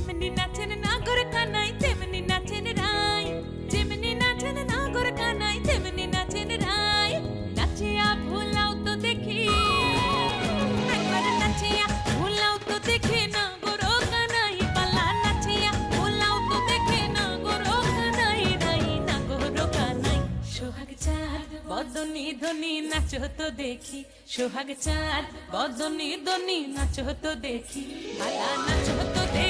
যেমনি নাচেন নাগর কানাই তেমনি নাচেন রাই, যেমনি নাচেন নাগর কানাই তেমনি নাচেন রাই। নাচিয়া ভুলাও তো দেখি, একবার নাচিয়া ভুলাও তো দেখি নাগর কানাই পালা, নাচিয়া ভুলাও তো দেখি নাগর কানাই রাই, নাগর কানাই। সোহাগ চাঁদ বদনি ধনি নাচো তো দেখি, সোহাগ চাঁদ বদনি ধনি নাচো তো দেখি, পালা নাচো তো দেখি।